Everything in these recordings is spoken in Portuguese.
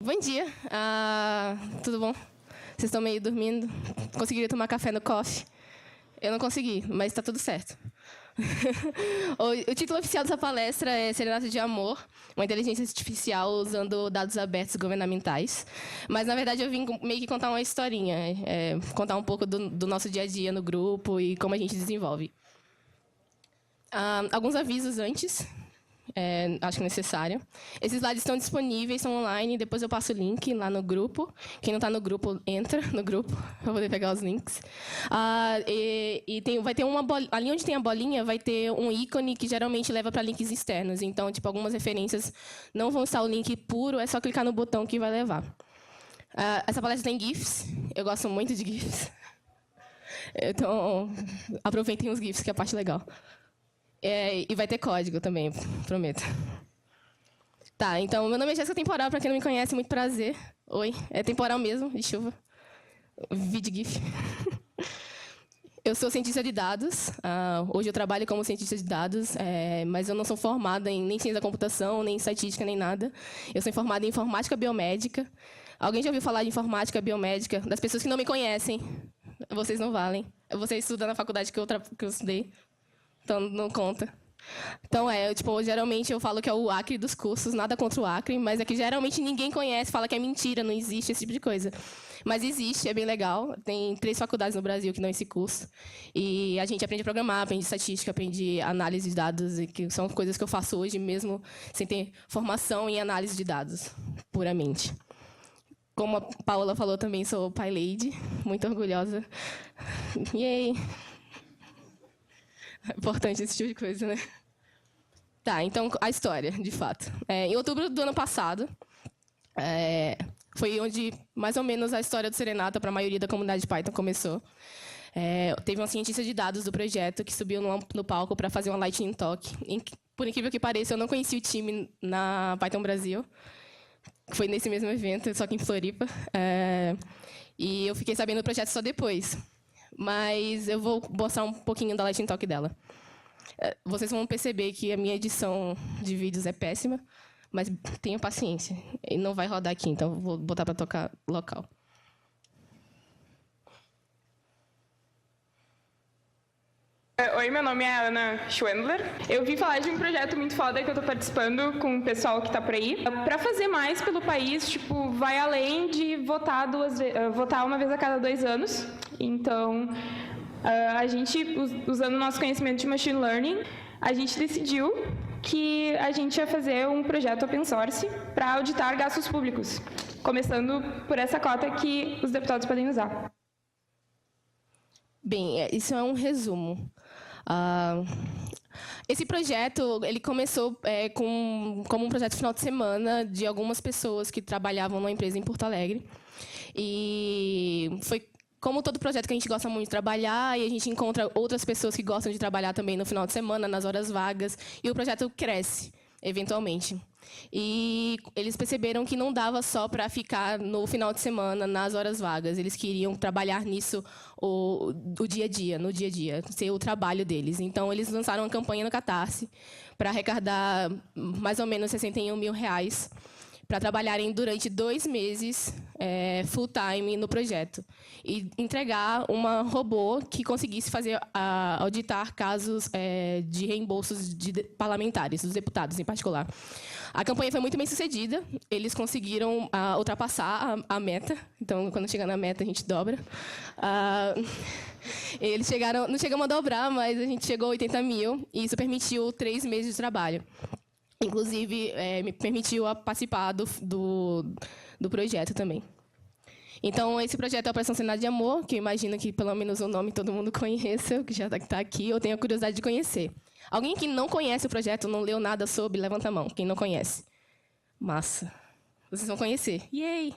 Bom dia, tudo bom? Vocês estão meio dormindo? Conseguiram tomar café no coffee? Eu não consegui, mas está tudo certo. O título oficial dessa palestra é Serenata de Amor, uma inteligência artificial usando dados abertos governamentais. Mas, na verdade, eu vim meio que contar uma historinha, contar um pouco do nosso dia a dia no grupo e como a gente desenvolve. Alguns avisos antes. Acho que é necessário. Esses slides estão disponíveis, são online, depois eu passo o link lá no grupo. Quem não está no grupo, entra no grupo para poder pegar os links. Vai ter uma bolinha, ali onde tem a bolinha, vai ter um ícone que geralmente leva para links externos. Então, tipo, algumas referências não vão estar o link puro, é só clicar no botão que vai levar. Essa palestra tem GIFs, eu gosto muito de GIFs. Então, aproveitem os GIFs, que é a parte legal. E vai ter código também, prometo. Tá, então, meu nome é Jéssica Temporal, para quem não me conhece, muito prazer. Oi, é temporal mesmo, de chuva. Vídeo GIF. Eu sou cientista de dados. Hoje eu trabalho como cientista de dados, mas eu não sou formada em nem ciência da computação, nem estatística, nem nada. Eu sou formada em informática biomédica. Alguém já ouviu falar de informática biomédica? Das pessoas que não me conhecem, vocês não valem. Você estuda na faculdade que eu estudei. Então, não conta. Então, geralmente eu falo que é o Acre dos cursos, nada contra o Acre, mas é que geralmente ninguém conhece, fala que é mentira, não existe esse tipo de coisa. Mas existe, é bem legal. Tem 3 faculdades no Brasil que dão esse curso. E a gente aprende a programar, aprende estatística, aprende análise de dados, que são coisas que eu faço hoje mesmo, sem ter formação em análise de dados, puramente. Como a Paola falou, também sou PyLady, muito orgulhosa. Yay! É importante esse tipo de coisa, né? Tá, então, a história, de fato. Em outubro do ano passado, foi onde, mais ou menos, a história do Serenata para a maioria da comunidade Python começou. Teve uma cientista de dados do projeto que subiu no palco para fazer uma Lightning Talk. Por incrível que pareça, eu não conheci o time na Python Brasil. Foi nesse mesmo evento, só que em Floripa. E eu fiquei sabendo do projeto só depois. Mas eu vou mostrar um pouquinho da Lightning Talk dela. Vocês vão perceber que a minha edição de vídeos é péssima, mas tenham paciência. E não vai rodar aqui, então eu vou botar para tocar local. Oi, meu nome é Ana Schwendler. Eu vim falar de um projeto muito foda que eu tô participando com o pessoal que tá por aí. Para fazer mais pelo país, tipo, vai além de votar uma vez a cada 2 anos. Então, a gente, usando o nosso conhecimento de machine learning, a gente decidiu que a gente ia fazer um projeto open source para auditar gastos públicos, começando por essa cota que os deputados podem usar. Bem, isso é um resumo. Esse projeto ele começou como um projeto final de semana de algumas pessoas que trabalhavam numa empresa em Porto Alegre. E foi como todo projeto que a gente gosta muito de trabalhar, e a gente encontra outras pessoas que gostam de trabalhar também no final de semana, nas horas vagas, e o projeto cresce, eventualmente. E eles perceberam que não dava só para ficar no final de semana, nas horas vagas. Eles queriam trabalhar nisso no dia a dia, ser o trabalho deles. Então, eles lançaram uma campanha no Catarse para arrecadar mais ou menos R$61 mil para trabalharem durante 2 meses full-time no projeto e entregar uma robô que conseguisse auditar casos de reembolsos de parlamentares, dos deputados em particular. A campanha foi muito bem sucedida, eles conseguiram ultrapassar a meta, então, quando chegar na meta, a gente dobra. Eles não chegamos a dobrar, mas a gente chegou a 80 mil, e isso permitiu 3 meses de trabalho. Inclusive, me permitiu participar do projeto também. Então, esse projeto é a Operação Serenata de Amor, que eu imagino que, pelo menos, o nome todo mundo conheça, que já está aqui, ou tenha curiosidade de conhecer. Alguém que não conhece o projeto, não leu nada sobre, levanta a mão. Quem não conhece? Massa. Vocês vão conhecer. Yay!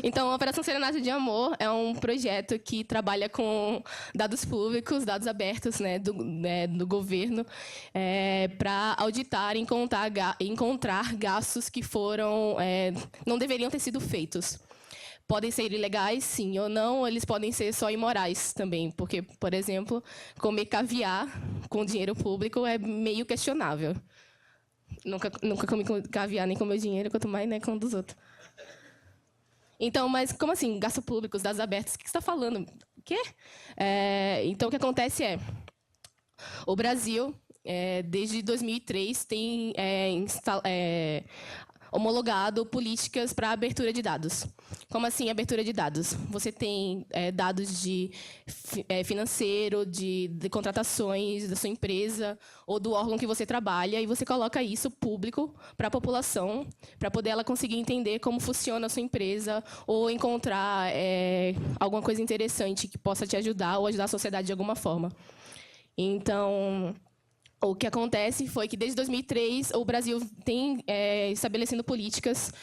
Então, a Operação Serenata de Amor é um projeto que trabalha com dados públicos, dados abertos, né, do governo, para auditar e encontrar gastos que não deveriam ter sido feitos. Podem ser ilegais, sim ou não, eles podem ser só imorais também, porque, por exemplo, comer caviar com dinheiro público é meio questionável. Nunca comi caviar nem com meu dinheiro, quanto mais, né, com o dos outros. Então, mas como assim? Gastos públicos, dados abertos, o que você está falando? O quê? Então, o que acontece é, o Brasil, desde 2003, tem homologado políticas para abertura de dados. Como assim abertura de dados? Você tem dados de financeiro, de contratações da sua empresa ou do órgão que você trabalha, e você coloca isso público para a população, para poder ela conseguir entender como funciona a sua empresa ou encontrar alguma coisa interessante que possa te ajudar ou ajudar a sociedade de alguma forma. Então, o que acontece foi que, desde 2003, o Brasil tem estabelecendo políticas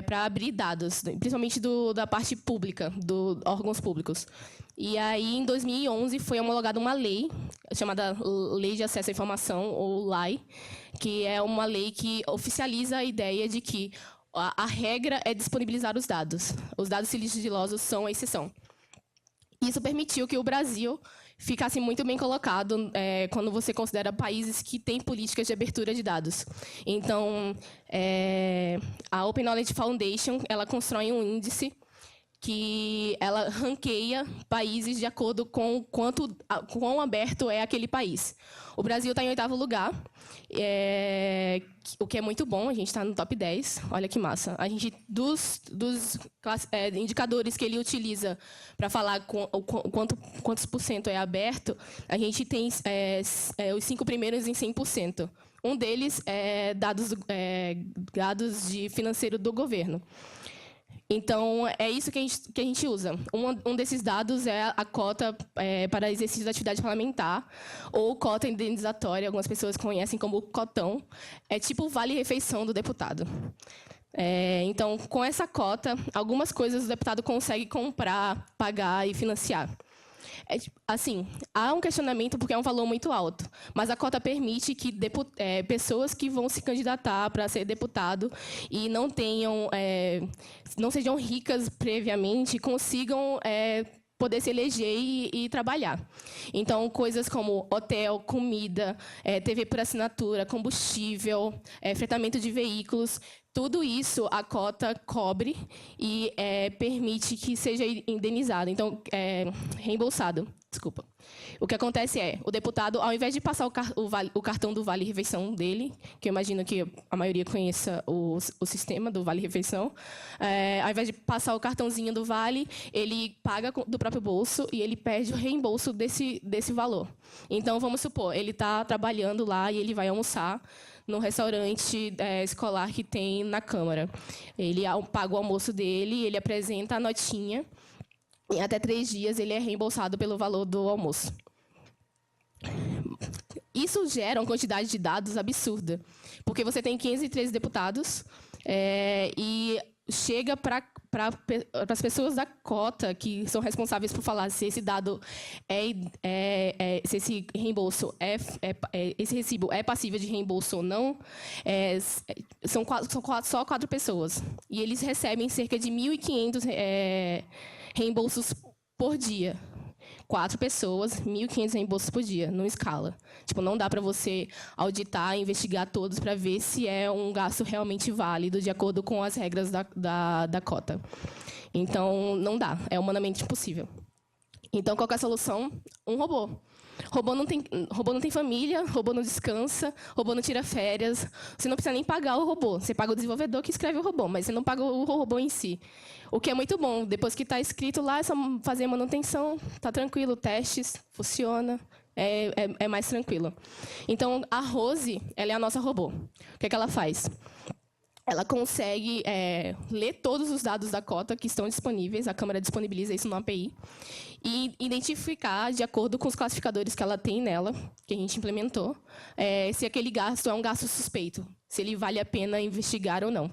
para abrir dados, principalmente da parte pública, dos órgãos públicos. E aí, em 2011, foi homologada uma lei, chamada Lei de Acesso à Informação, ou LAI, que é uma lei que oficializa a ideia de que a regra é disponibilizar os dados. Os dados sigilosos são a exceção. Isso permitiu que o Brasil ficasse muito bem colocado quando você considera países que têm políticas de abertura de dados. Então, a Open Knowledge Foundation, ela constrói um índice que ela ranqueia países de acordo com quão aberto é aquele país. O Brasil está em 8º lugar, o que é muito bom, a gente está no top 10, olha que massa. A gente, dos indicadores que ele utiliza para falar quantos por cento é aberto, a gente tem os 5 primeiros em 100%. Um deles é dados de financeiro do governo. Então, é isso que a gente usa. Um desses dados é a cota para exercício da atividade parlamentar, ou cota indenizatória, algumas pessoas conhecem como cotão. É tipo o vale-refeição do deputado. Então, com essa cota, algumas coisas o deputado consegue comprar, pagar e financiar. Assim, há um questionamento porque é um valor muito alto, mas a cota permite que pessoas que vão se candidatar para ser deputado e não sejam ricas previamente, consigam poder se eleger e trabalhar. Então, coisas como hotel, comida, TV por assinatura, combustível, fretamento de veículos, tudo isso a cota cobre e permite que seja indenizado, então, reembolsado. Desculpa. O que acontece é, o deputado, ao invés de passar o cartão do Vale-Refeição dele, que eu imagino que a maioria conheça o sistema do Vale-Refeição, ao invés de passar o cartãozinho do Vale, ele paga do próprio bolso e ele perde o reembolso desse valor. Então, vamos supor, ele está trabalhando lá e ele vai almoçar no restaurante escolar que tem na Câmara. Ele paga o almoço dele, ele apresenta a notinha, em até 3 dias ele é reembolsado pelo valor do almoço. Isso gera uma quantidade de dados absurda, porque você tem 513 deputados e chega para as pessoas da cota, que são responsáveis por falar se esse dado se esse reembolso esse recibo é passível de reembolso ou não, são só 4 pessoas. E eles recebem cerca de 1.500 reembolsos por dia. 4 pessoas, 1.500 reembolsos por dia, numa escala. Tipo, não dá para você auditar, investigar todos para ver se é um gasto realmente válido, de acordo com as regras da cota. Então, não dá, é humanamente impossível. Então, qual que é a solução? Um robô. Robô não tem família, robô não descansa, robô não tira férias. Você não precisa nem pagar o robô. Você paga o desenvolvedor que escreve o robô, mas você não paga o robô em si. O que é muito bom. Depois que está escrito lá, é só fazer a manutenção, está tranquilo, testes, funciona. É mais tranquilo. Então, a Rose, ela é a nossa robô. O que é que ela faz? Ela consegue ler todos os dados da cota que estão disponíveis, a Câmara disponibiliza isso no API, e identificar, de acordo com os classificadores que ela tem nela, que a gente implementou, se aquele gasto é um gasto suspeito, se ele vale a pena investigar ou não.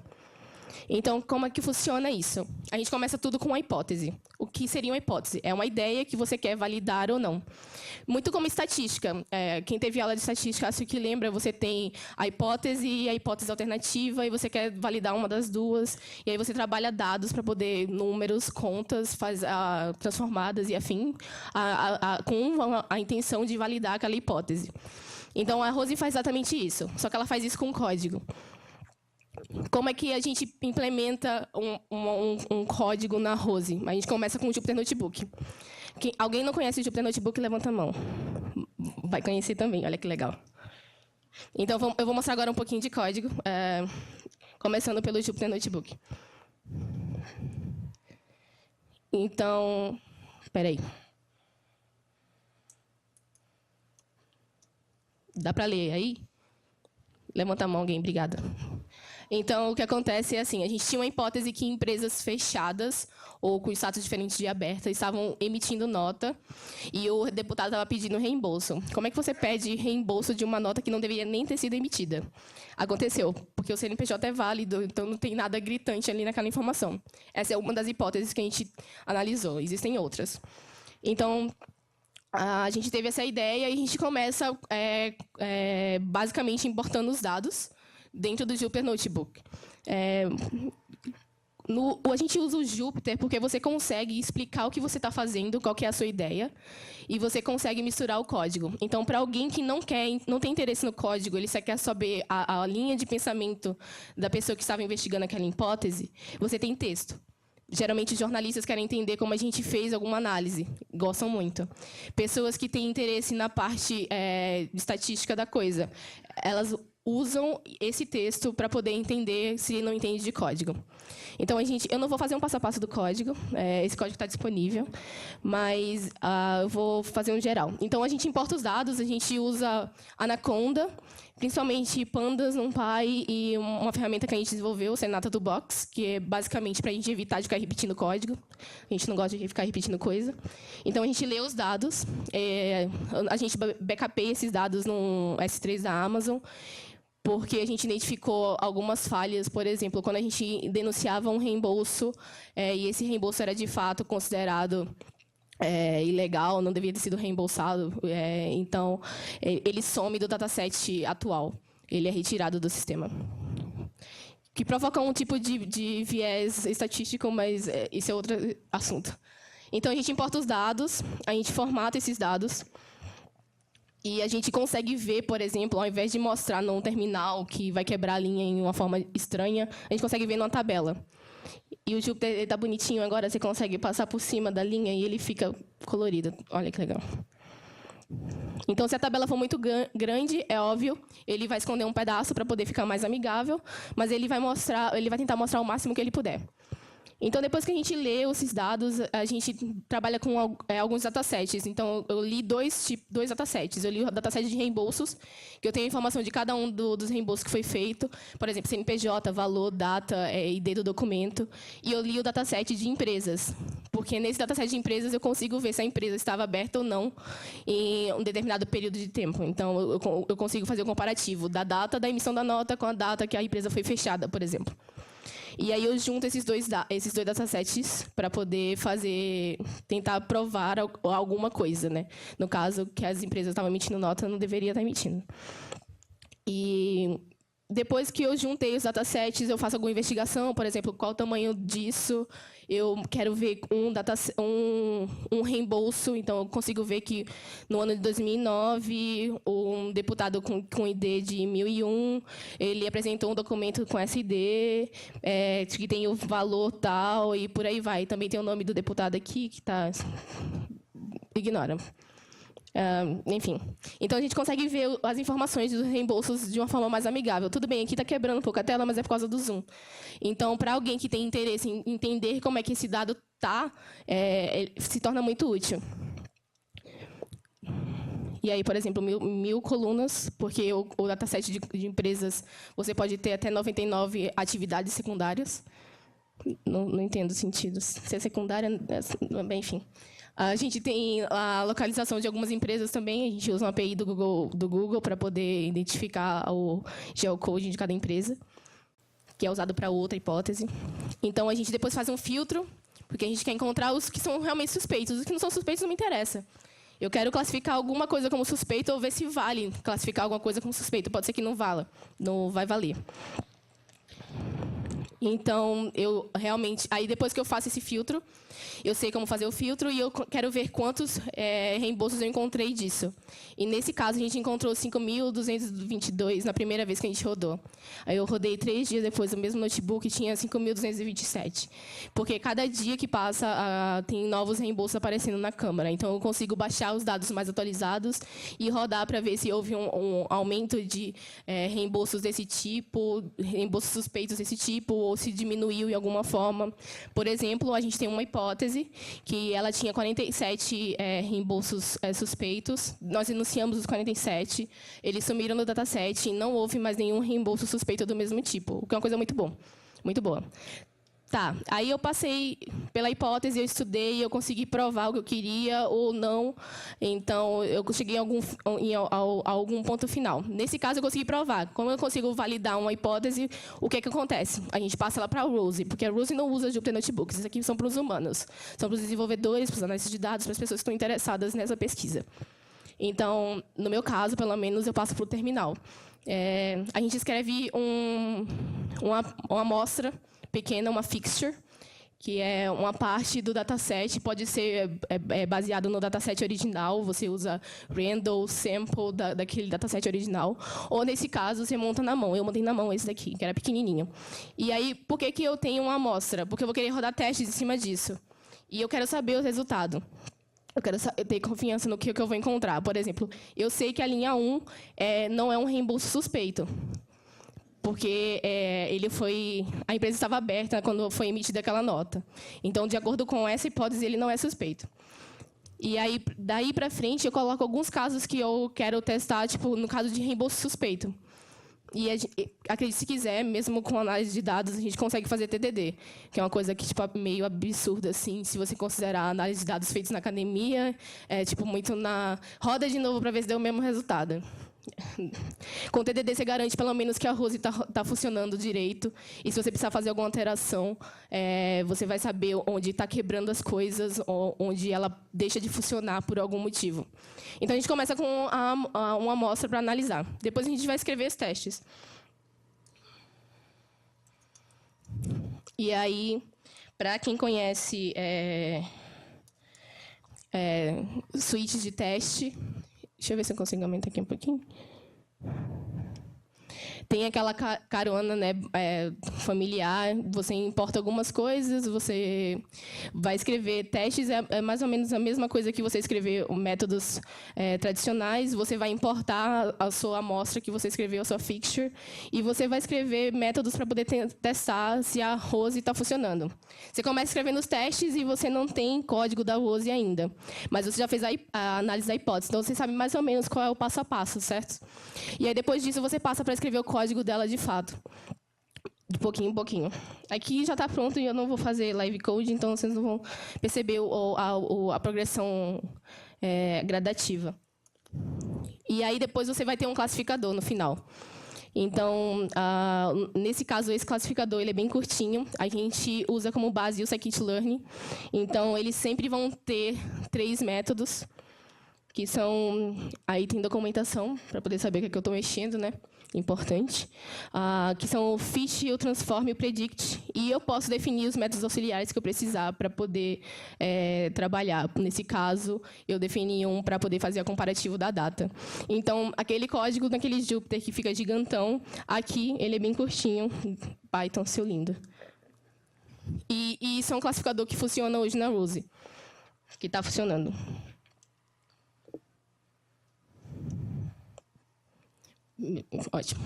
Então, como é que funciona isso? A gente começa tudo com uma hipótese. O que seria uma hipótese? É uma ideia que você quer validar ou não. Muito como estatística. Quem teve aula de estatística, acho que lembra, você tem a hipótese e a hipótese alternativa, e você quer validar uma das duas, e aí você trabalha dados para poder, números, contas, transformadas e afim, com a intenção de validar aquela hipótese. Então, a Rose faz exatamente isso, só que ela faz isso com código. Como é que a gente implementa um código na Rose? A gente começa com o Jupyter Notebook. Alguém não conhece o Jupyter Notebook? Levanta a mão. Vai conhecer também, olha que legal. Então, eu vou mostrar agora um pouquinho de código, começando pelo Jupyter Notebook. Então, espera aí. Dá para ler aí? Levanta a mão alguém, obrigada. Então, o que acontece é assim, a gente tinha uma hipótese que empresas fechadas ou com status diferente de aberta estavam emitindo nota e o deputado estava pedindo reembolso. Como é que você pede reembolso de uma nota que não deveria nem ter sido emitida? Aconteceu, porque o CNPJ é válido, então não tem nada gritante ali naquela informação. Essa é uma das hipóteses que a gente analisou, existem outras. Então, a gente teve essa ideia e a gente começa basicamente importando os dados dentro do Jupyter Notebook. A gente usa o Jupyter porque você consegue explicar o que você está fazendo, qual que é a sua ideia, e você consegue misturar o código. Então, para alguém que não tem interesse no código, ele só quer saber a linha de pensamento da pessoa que estava investigando aquela hipótese, você tem texto. Geralmente, jornalistas querem entender como a gente fez alguma análise. Gostam muito. Pessoas que têm interesse na parte estatística da coisa, elas usam esse texto para poder entender se não entende de código. Então, eu não vou fazer um passo a passo do código, esse código está disponível, mas eu vou fazer um geral. Então, a gente importa os dados, a gente usa Anaconda, principalmente Pandas, NumPy e uma ferramenta que a gente desenvolveu, o Senata Toolbox, que é basicamente para a gente evitar de ficar repetindo código. A gente não gosta de ficar repetindo coisa. Então, a gente lê os dados, a gente backupeia esses dados no S3 da Amazon, porque a gente identificou algumas falhas, por exemplo, quando a gente denunciava um reembolso e esse reembolso era de fato considerado ilegal, não devia ter sido reembolsado, então ele some do dataset atual, ele é retirado do sistema. Que provoca um tipo de viés estatístico, mas isso é outro assunto. Então, a gente importa os dados, a gente formata esses dados, e a gente consegue ver, por exemplo, ao invés de mostrar num terminal que vai quebrar a linha em uma forma estranha, a gente consegue ver numa tabela. E o Jupyter está bonitinho agora, você consegue passar por cima da linha e ele fica colorido. Olha que legal. Então, se a tabela for muito grande, é óbvio, ele vai esconder um pedaço para poder ficar mais amigável, mas ele vai tentar mostrar o máximo que ele puder. Então, depois que a gente lê esses dados, a gente trabalha com alguns datasets. Então, eu li dois datasets. Eu li o dataset de reembolsos, que eu tenho a informação de cada um dos reembolsos que foi feito. Por exemplo, CNPJ, valor, data, ID do documento. E eu li o dataset de empresas, porque nesse dataset de empresas eu consigo ver se a empresa estava aberta ou não em um determinado período de tempo. Então, eu consigo fazer o comparativo da data da emissão da nota com a data que a empresa foi fechada, por exemplo. E aí eu junto esses dois datasets para poder tentar provar alguma coisa, né? No caso, que as empresas estavam emitindo nota, não deveria estar emitindo. E depois que eu juntei os datasets, eu faço alguma investigação, por exemplo, qual o tamanho disso. Eu quero ver um reembolso, então eu consigo ver que no ano de 2009, um deputado com ID de 1001, ele apresentou um documento com SD, que tem o valor tal, e por aí vai. Também tem o nome do deputado aqui, que está... Ignora. Enfim. Então, a gente consegue ver as informações dos reembolsos de uma forma mais amigável. Tudo bem, aqui está quebrando um pouco a tela, mas é por causa do zoom. Então, para alguém que tem interesse em entender como é que esse dado está, se torna muito útil. E aí, por exemplo, 1000 colunas, porque o dataset de empresas, você pode ter até 99 atividades secundárias. Não entendo o sentido. Se é secundária, enfim. A gente tem a localização de algumas empresas também. A gente usa uma API do Google para poder identificar o geocode de cada empresa, que é usado para outra hipótese. Então, a gente depois faz um filtro, porque a gente quer encontrar os que são realmente suspeitos. Os que não são suspeitos não me interessa. Eu quero classificar alguma coisa como suspeito ou ver se vale classificar alguma coisa como suspeito. Pode ser que não vala, não vai valer. Então, eu realmente... Aí, depois que eu faço esse filtro, eu sei como fazer o filtro e eu quero ver quantos reembolsos eu encontrei disso. E, nesse caso, a gente encontrou 5.222 na primeira vez que a gente rodou. Aí, eu rodei 3 dias depois, o mesmo notebook tinha 5.227. Porque cada dia que passa, tem novos reembolsos aparecendo na câmera. Então, eu consigo baixar os dados mais atualizados e rodar para ver se houve um aumento de reembolsos desse tipo, reembolsos suspeitos desse tipo, ou se diminuiu em alguma forma. Por exemplo, a gente tem uma hipótese que ela tinha 47 reembolsos suspeitos. Nós enunciamos os 47, eles sumiram no dataset e não houve mais nenhum reembolso suspeito do mesmo tipo, o que é uma coisa muito boa. Muito boa. Tá, aí eu passei pela hipótese, eu estudei, eu consegui provar o que eu queria ou não, então eu cheguei a algum ponto final. Nesse caso, eu consegui provar. Como eu consigo validar uma hipótese, o que é que acontece? A gente passa ela para a Rose, porque a Rose não usa Jupyter Notebooks, isso aqui são para os humanos, são para os desenvolvedores, para os analistas de dados, para as pessoas que estão interessadas nessa pesquisa. Então, no meu caso, pelo menos, eu passo para o terminal. A gente escreve uma amostra pequena, uma fixture, que é uma parte do dataset, pode ser baseado no dataset original, você usa random, sample daquele dataset original, ou, nesse caso, você monta na mão. Eu montei na mão esse daqui, que era pequenininho. E aí, por que eu tenho uma amostra? Porque eu vou querer rodar testes em cima disso. E eu quero saber o resultado. Eu quero ter confiança no que eu vou encontrar. Por exemplo, eu sei que a linha 1 não é um reembolso suspeito, porque a empresa estava aberta quando foi emitida aquela nota. Então, de acordo com essa hipótese, ele não é suspeito. E aí, daí para frente, eu coloco alguns casos que eu quero testar, tipo, no caso de reembolso suspeito. E, acredite se quiser, mesmo com análise de dados, a gente consegue fazer TDD, que é uma coisa que tipo, é meio absurda, assim, se você considerar a análise de dados feitos na academia, tipo, muito na... Roda de novo para ver se deu o mesmo resultado. Com o TDD, você garante, pelo menos, que a Rose está funcionando direito. E, se você precisar fazer alguma alteração, você vai saber onde está quebrando as coisas, ou onde ela deixa de funcionar por algum motivo. Então, a gente começa com uma amostra para analisar. Depois, a gente vai escrever os testes. E aí, para quem conhece suítes de teste... Deixa eu ver se eu consigo aumentar aqui um pouquinho. Tem aquela carona, né, familiar, você importa algumas coisas, você vai escrever testes, é mais ou menos a mesma coisa que você escrever métodos tradicionais, você vai importar a sua amostra que você escreveu, a sua fixture, e você vai escrever métodos para poder testar se a Rose está funcionando. Você começa escrevendo os testes e você não tem código da Rose ainda, mas você já fez a análise da hipótese, então você sabe mais ou menos qual é o passo a passo, certo? E aí, depois disso, você passa para escrever o código dela de fato, de pouquinho em pouquinho. Aqui já está pronto e eu não vou fazer live code, então vocês não vão perceber a progressão gradativa. E aí depois você vai ter um classificador no final. Então, nesse caso, esse classificador ele é bem curtinho. A gente usa como base o scikit-learn. Então, eles sempre vão ter 3 métodos, que são... Aí tem documentação, para poder saber o que eu estou mexendo, né? Importante. Que são o fit, o transform e o predict. E eu posso definir os métodos auxiliares que eu precisar para poder trabalhar. Nesse caso, eu defini um para poder fazer o comparativo da data. Então, aquele código naquele Jupyter que fica gigantão, aqui ele é bem curtinho. Python, seu lindo. E isso é um classificador que funciona hoje na Rose, que está funcionando. Ótimo.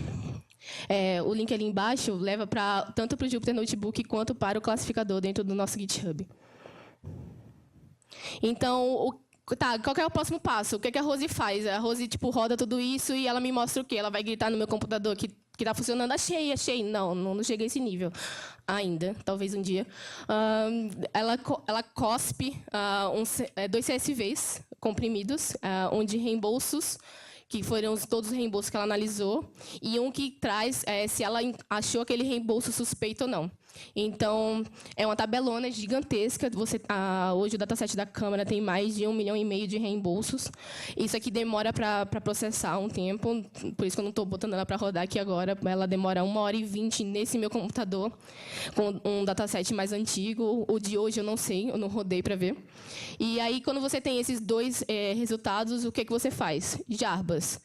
O link ali embaixo leva tanto para o Jupyter Notebook quanto para o classificador dentro do nosso GitHub. Então, qual que é o próximo passo? O que a Rose faz? A Rose roda tudo isso e ela me mostra o quê? Ela vai gritar no meu computador que está funcionando. Achei. Não cheguei a esse nível ainda, talvez um dia. Ela cospe 2 CSVs comprimidos, um de reembolsos, que foram todos os reembolsos que ela analisou, e um que traz se ela achou aquele reembolso suspeito ou não. Então, é uma tabelona gigantesca. Hoje, o dataset da Câmara tem mais de 1,5 milhão de reembolsos. Isso aqui demora para processar um tempo, por isso que eu não estou botando ela para rodar aqui agora. Ela demora 1h20 nesse meu computador, com um dataset mais antigo. O de hoje eu não sei, eu não rodei para ver. E aí, quando você tem esses dois resultados, o que você faz? Jarbas.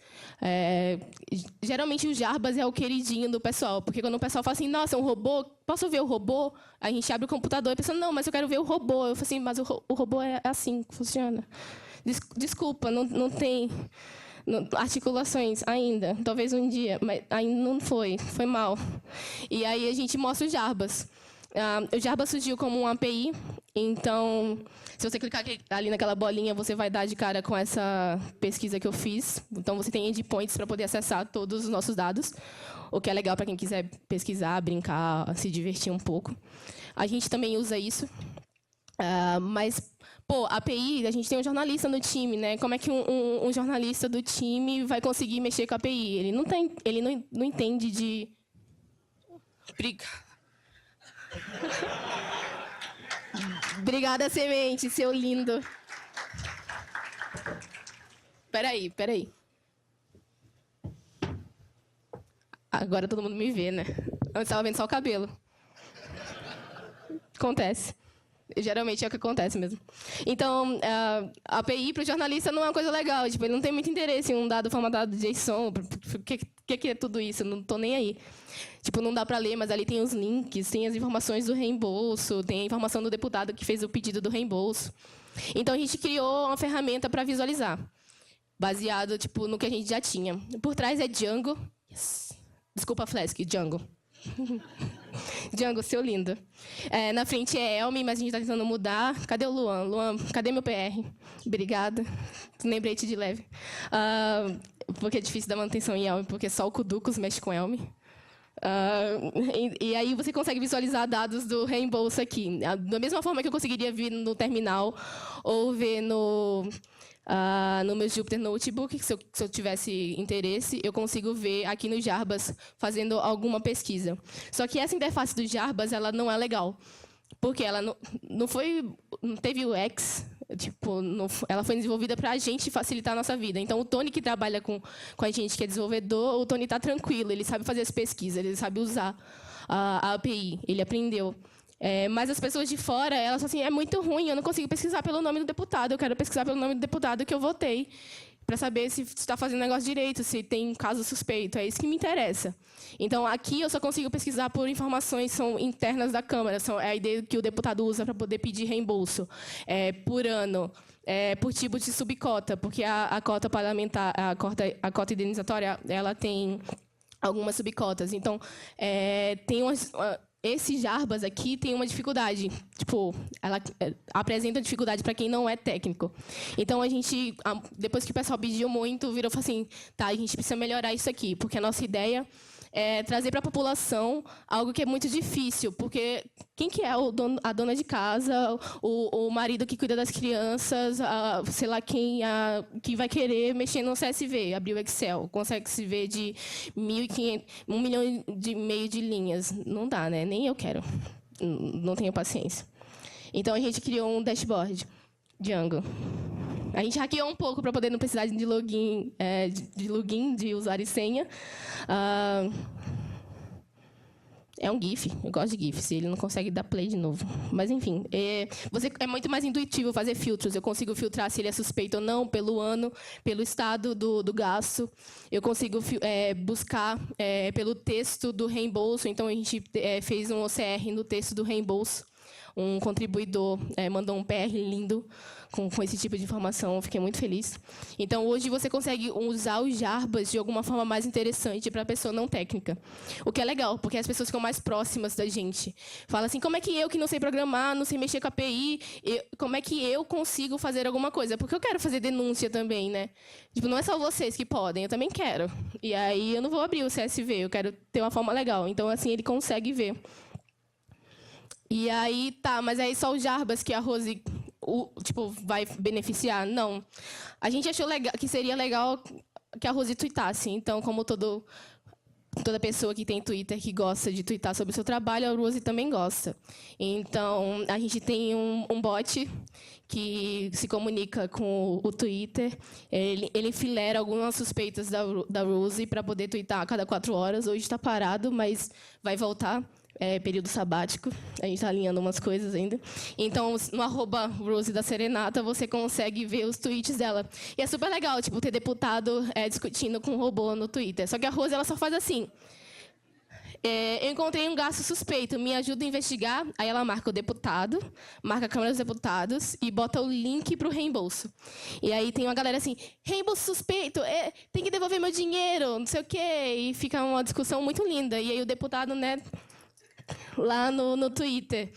Geralmente, o Jarbas é o queridinho do pessoal, porque quando o pessoal fala assim, nossa, um robô, posso ver o robô? A gente abre o computador e pensa, não, mas eu quero ver o robô. Eu falo assim, mas o robô é assim que funciona. Desculpa, não tem articulações ainda. Talvez um dia, mas ainda não foi mal. E aí a gente mostra o Jarbas. O Jarbas surgiu como uma API, então, se você clicar ali naquela bolinha, você vai dar de cara com essa pesquisa que eu fiz. Então, você tem endpoints para poder acessar todos os nossos dados, o que é legal para quem quiser pesquisar, brincar, se divertir um pouco. A gente também usa isso, mas, API, a gente tem um jornalista no time, né? Como é que um jornalista do time vai conseguir mexer com a API? Ele não entende de... Obrigada, Semente, seu lindo. Peraí. Agora todo mundo me vê, né? Antes estava vendo só o cabelo. Acontece. Geralmente é o que acontece mesmo. Então, a API para o jornalista não é uma coisa legal. Tipo, ele não tem muito interesse em um dado formatado de JSON. O que é tudo isso? Eu não estou nem aí. Tipo, não dá para ler, mas ali tem os links, tem as informações do reembolso, tem a informação do deputado que fez o pedido do reembolso. Então, a gente criou uma ferramenta para visualizar, baseado no que a gente já tinha. Por trás é Django. Yes. Desculpa, Flask, Django. Django, seu lindo. Na frente é Elmi, mas a gente está tentando mudar. Cadê o Luan? Luan, cadê meu PR? Obrigada. Lembrei-te de leve. Porque é difícil dar manutenção em Elmi, porque só o Kuducos mexe com Elmi. E aí você consegue visualizar dados do reembolso aqui. Da mesma forma que eu conseguiria ver no terminal ou ver no meu Jupyter Notebook, se eu tivesse interesse, eu consigo ver aqui no Jarbas fazendo alguma pesquisa. Só que essa interface do Jarbas ela não é legal, porque ela não teve UX, ela foi desenvolvida para a gente facilitar a nossa vida. Então, o Tony que trabalha com a gente, que é desenvolvedor, o Tony está tranquilo, ele sabe fazer as pesquisas, ele sabe usar a API, ele aprendeu. Mas as pessoas de fora, elas falam assim, é muito ruim, eu não consigo pesquisar pelo nome do deputado, eu quero pesquisar pelo nome do deputado que eu votei, para saber se está fazendo o negócio direito, se tem caso suspeito, é isso que me interessa. Então, aqui eu só consigo pesquisar por informações que são internas da Câmara, é a ideia que o deputado usa para poder pedir reembolso, por ano, por tipo de subcota, porque a cota parlamentar, a cota indenizatória, ela tem algumas subcotas. Então, tem esse Jarbas aqui tem uma dificuldade, ela apresenta dificuldade para quem não é técnico. Então, a gente, depois que o pessoal pediu muito, virou e falou assim, tá, a gente precisa melhorar isso aqui, porque a nossa ideia é trazer para a população algo que é muito difícil, porque quem que é a dona de casa, o marido que cuida das crianças, sei lá quem, que vai querer mexer no CSV, abrir o Excel, consegue se ver de 1.500, 1,5 milhão de linhas. Não dá, né? Nem eu quero. Não tenho paciência. Então, a gente criou um dashboard, Django. A gente hackeou um pouco para poder não precisar de login, de usuário e senha. É um GIF, eu gosto de GIF, se ele não consegue dar play de novo. Mas, enfim, é muito mais intuitivo fazer filtros. Eu consigo filtrar se ele é suspeito ou não, pelo ano, pelo estado do gasto. Eu consigo buscar pelo texto do reembolso. Então, a gente fez um OCR no texto do reembolso. Um contribuidor mandou um PR lindo com esse tipo de informação, eu fiquei muito feliz. Então, hoje, você consegue usar os Jarbas de alguma forma mais interessante para a pessoa não técnica. O que é legal, porque as pessoas ficam mais próximas da gente. Fala assim, como é que eu, que não sei programar, não sei mexer com a API, como é que eu consigo fazer alguma coisa? Porque eu quero fazer denúncia também, né? Não é só vocês que podem, eu também quero. E aí, eu não vou abrir o CSV, eu quero ter uma forma legal. Então, assim, ele consegue ver. E aí, tá, mas aí só o Jarbas que a Rose vai beneficiar? Não. A gente achou que seria legal que a Rose tuitasse. Então, como todo toda pessoa que tem Twitter, que gosta de twittar sobre o seu trabalho, a Rose também gosta. Então, a gente tem um bot que se comunica com o Twitter. Ele enfilera algumas suspeitas da Rose para poder twittar a cada 4 horas. Hoje está parado, mas vai voltar. É período sabático, a gente está alinhando umas coisas ainda. Então, no @Rose da Serenata, você consegue ver os tweets dela. E é super legal, tipo, ter deputado discutindo com um robô no Twitter. Só que a Rose, ela só faz assim. Eu encontrei um gasto suspeito, me ajuda a investigar. Aí ela marca o deputado, marca a Câmara dos Deputados e bota o link para o reembolso. E aí tem uma galera assim, reembolso suspeito, tem que devolver meu dinheiro, não sei o quê. E fica uma discussão muito linda. E aí o deputado, né, lá no Twitter.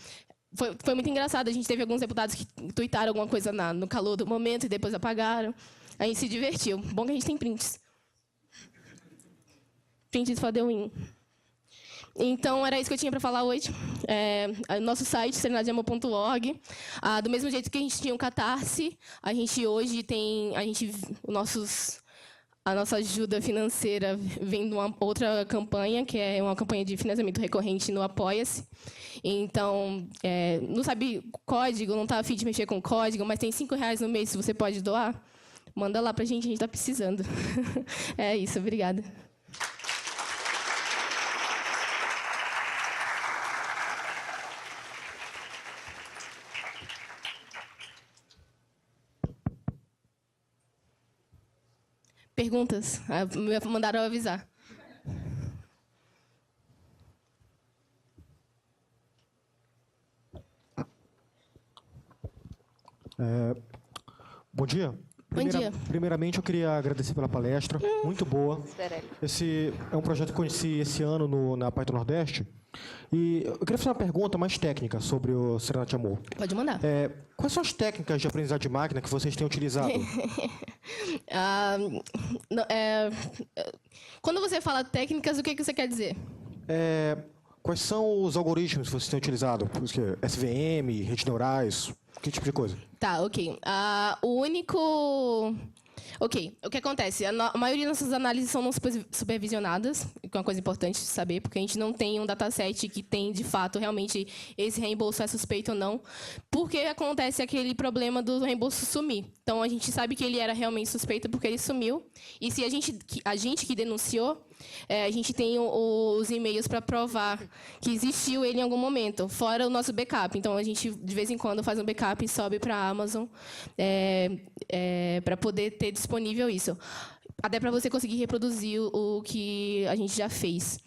Foi muito engraçado. A gente teve alguns deputados que tuitaram alguma coisa no calor do momento e depois apagaram. A gente se divertiu. Bom que a gente tem prints. Prints for the win. Então, era isso que eu tinha para falar hoje. Nosso site, serenaddeamor.org. Do mesmo jeito que a gente tinha o Catarse, a gente hoje tem... A nossa ajuda financeira vem de uma outra campanha, que é uma campanha de financiamento recorrente no Apoia-se. Então, não sabe código, não está a fim de mexer com código, mas tem R$5 no mês, se você pode doar, manda lá para a gente está precisando. É isso, obrigada. Perguntas? Mandaram avisar. Bom dia. Primeiramente, eu queria agradecer pela palestra, muito boa. Esse é um projeto que eu conheci esse ano na Python Nordeste. E eu queria fazer uma pergunta mais técnica sobre o Serenata de Amor. Pode mandar. Quais são as técnicas de aprendizado de máquina que vocês têm utilizado? Quando você fala técnicas, o que você quer dizer? Quais são os algoritmos que vocês têm utilizado? SVM, redes neurais, que tipo de coisa? Tá, ok. O único... Ok, o que acontece? A maioria das nossas análises são não supervisionadas, que é uma coisa importante de saber, porque a gente não tem um dataset que tem, de fato, realmente esse reembolso é suspeito ou não, porque acontece aquele problema do reembolso sumir. Então, a gente sabe que ele era realmente suspeito porque ele sumiu, e se a gente que denunciou, a gente tem os e-mails para provar que existiu ele em algum momento, fora o nosso backup. Então, a gente, de vez em quando, faz um backup e sobe para a Amazon para poder ter disponível isso. Até para você conseguir reproduzir o que a gente já fez.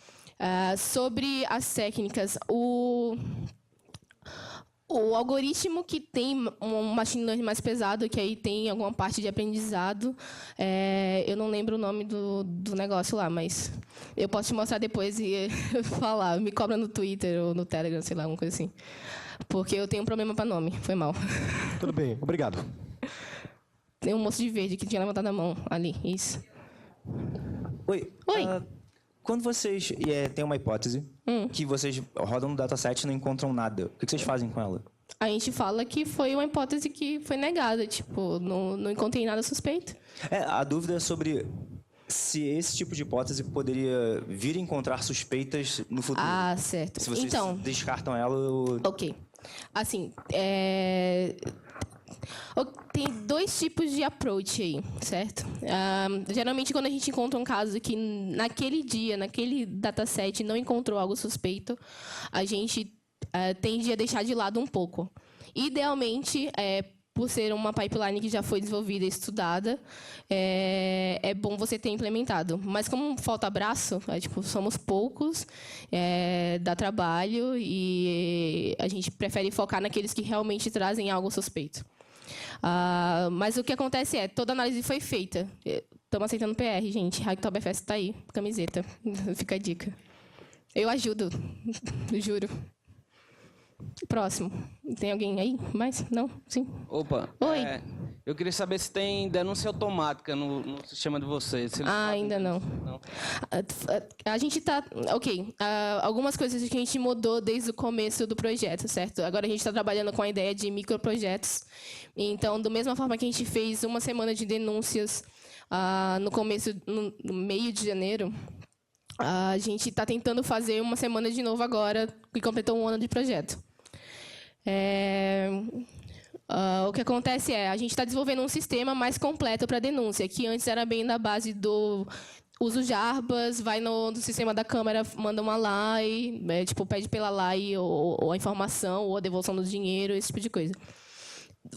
Sobre as técnicas, o algoritmo que tem um machine learning mais pesado, que aí tem alguma parte de aprendizado, eu não lembro o nome do negócio lá, mas eu posso te mostrar depois e falar. Me cobra no Twitter ou no Telegram, sei lá, alguma coisa assim. Porque eu tenho um problema para nome, foi mal. Tudo bem, obrigado. Tem um moço de verde que tinha levantado a mão ali, isso. Oi. Quando vocês têm uma hipótese que vocês rodam no dataset e não encontram nada, o que vocês fazem com ela? A gente fala que foi uma hipótese que foi negada, tipo, não encontrei nada suspeito. A dúvida é sobre se esse tipo de hipótese poderia vir a encontrar suspeitas no futuro. Certo. Se vocês descartam ela... Ok. Assim, tem 2 tipos de approach aí, certo? Geralmente, quando a gente encontra um caso que naquele dia, naquele dataset, não encontrou algo suspeito, a gente tende a deixar de lado um pouco. Idealmente, por ser uma pipeline que já foi desenvolvida e estudada, é bom você ter implementado. Mas como falta braço, somos poucos, dá trabalho e a gente prefere focar naqueles que realmente trazem algo suspeito. Mas o que acontece toda análise foi feita. Estamos aceitando PR, gente. Hacktoberfest está aí, camiseta. Fica a dica. Eu ajudo, juro. Próximo. Tem alguém aí? Mais? Não? Sim? Opa. Oi. Eu queria saber se tem denúncia automática no sistema de vocês. Ainda não. A gente está... Ok. Algumas coisas que a gente mudou desde o começo do projeto, certo? Agora a gente está trabalhando com a ideia de microprojetos. Então, da mesma forma que a gente fez uma semana de denúncias no meio de janeiro, A gente está tentando fazer uma semana de novo agora, que completou um ano de projeto. O que acontece a gente está desenvolvendo um sistema mais completo para denúncia, que antes era bem na base do uso Jarbas, vai no sistema da Câmara, manda uma LAI, pede pela LAI ou a informação, ou a devolução do dinheiro, esse tipo de coisa.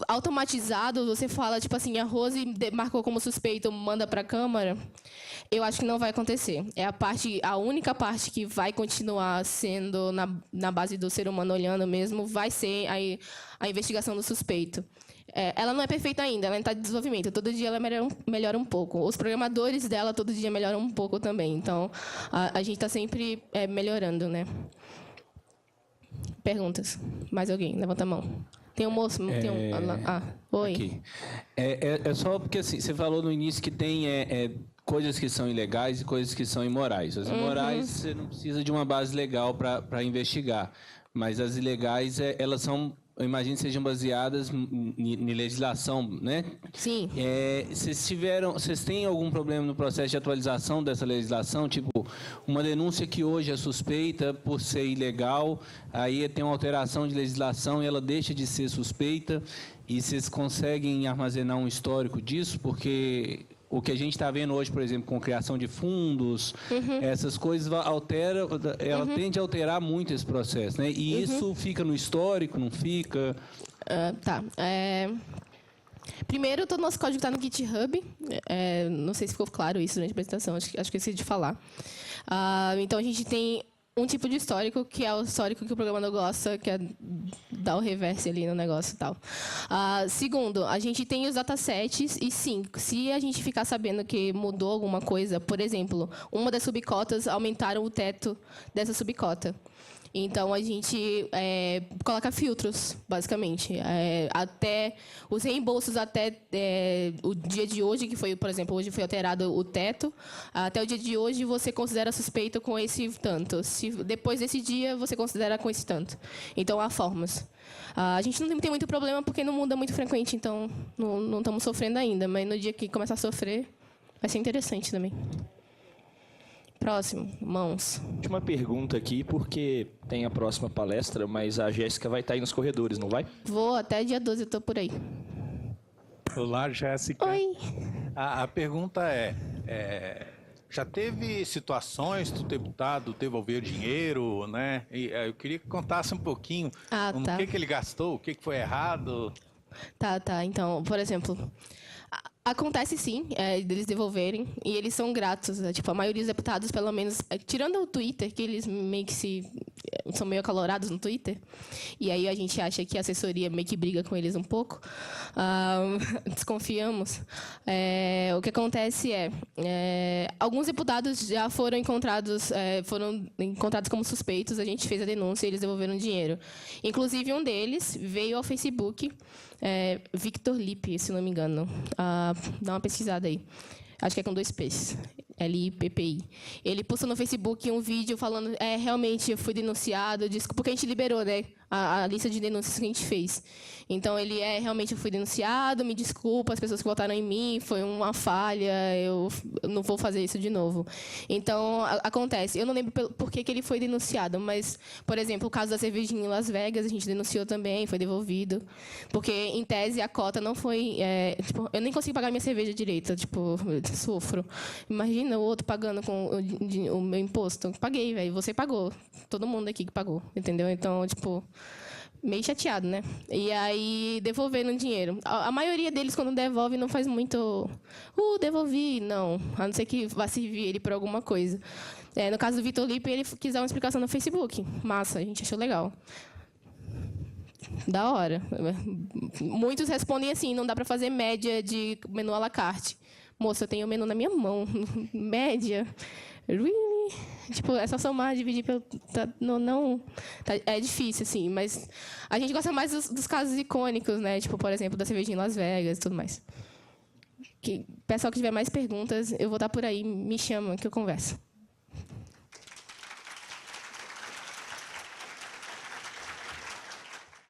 Automatizado, você fala, tipo assim, a Rose marcou como suspeito, manda para a Câmara, eu acho que não vai acontecer. É a única parte que vai continuar sendo na base do ser humano olhando mesmo, vai ser a investigação do suspeito. Ela não é perfeita ainda, ela está em desenvolvimento. Todo dia ela melhora um pouco. Os programadores dela todo dia melhoram um pouco também. Então, a gente está sempre melhorando, né? Perguntas? Mais alguém? Levanta a mão. Tem um moço? Tem um... oi. Aqui. É só porque assim, você falou no início que tem coisas que são ilegais e coisas que são imorais. As imorais, você não precisa de uma base legal para investigar. Mas as ilegais, elas são... Eu imagino que sejam baseadas em legislação, né? Sim. Vocês têm algum problema no processo de atualização dessa legislação? Tipo, uma denúncia que hoje é suspeita por ser ilegal, aí tem uma alteração de legislação e ela deixa de ser suspeita, e vocês conseguem armazenar um histórico disso? Porque o que a gente está vendo hoje, por exemplo, com criação de fundos, essas coisas ela tende a alterar muito esse processo, né? E isso fica no histórico, não fica? Tá. Primeiro, todo o nosso código está no GitHub. Não sei se ficou claro isso durante a apresentação, acho que esqueci de falar. Então, a gente tem um tipo de histórico, que é o histórico que o programador gosta, que é dar o reverse ali no negócio e tal. Segundo, a gente tem os datasets, e sim, se a gente ficar sabendo que mudou alguma coisa, por exemplo, uma das subcotas, aumentaram o teto dessa subcota. Então, a gente coloca filtros, basicamente. Até os reembolsos até o dia de hoje, que foi, por exemplo, hoje foi alterado o teto, até o dia de hoje você considera suspeito com esse tanto. Se depois desse dia, você considera com esse tanto. Então, há formas. A gente não tem muito problema porque não muda muito frequente, então não estamos sofrendo ainda. Mas no dia que começar a sofrer, vai ser interessante também. Próximo, mãos. Última pergunta aqui, porque tem a próxima palestra, mas a Jéssica vai estar aí nos corredores, não vai? Vou, até dia 12 eu estou por aí. Olá, Jéssica. Oi. A pergunta já teve situações do deputado devolver dinheiro, né? E eu queria que contasse um pouquinho tá. O que ele gastou, o que foi errado. Tá. Então, por exemplo... Acontece sim, deles devolverem, e eles são gratos. Tipo, a maioria dos deputados, pelo menos, tirando o Twitter, que eles meio que são meio acalorados no Twitter, e aí a gente acha que a assessoria meio que briga com eles um pouco, desconfiamos. O que acontece alguns deputados já foram encontrados como suspeitos, a gente fez a denúncia e eles devolveram dinheiro. Inclusive, um deles veio ao Facebook, Victor Lippe, se não me engano. Dá uma pesquisada aí. Acho que é com 2 P's. LIPPI. Ele postou no Facebook um vídeo falando, realmente eu fui denunciado, porque a gente liberou, né, a lista de denúncias que a gente fez. Então, ele realmente eu fui denunciado, me desculpa, as pessoas que votaram em mim, foi uma falha, eu não vou fazer isso de novo. Então, acontece. Eu não lembro por que ele foi denunciado, mas, por exemplo, o caso da cervejinha em Las Vegas, a gente denunciou também, foi devolvido. Porque, em tese, a cota não foi... eu nem consigo pagar minha cerveja direito, eu sofro. Imagina o outro pagando com o meu imposto. Paguei, velho, você pagou. Todo mundo aqui que pagou, entendeu? Então, meio chateado, né? E aí, devolvendo dinheiro. A maioria deles, quando devolve, não faz muito... devolvi. Não. A não ser que vá servir ele por alguma coisa. No caso do Vitor Lippe, ele quis dar uma explicação no Facebook. Massa, a gente achou legal. Da hora. Muitos respondem assim, não dá para fazer média de menu à la carte. Moça, eu tenho o menu na minha mão. Média. Really? É só somar, dividir pelo... é difícil, assim, mas a gente gosta mais dos casos icônicos, né? Por exemplo, da cervejinha em Las Vegas e tudo mais. Pessoal que tiver mais perguntas, eu vou estar por aí, me chama que eu converso.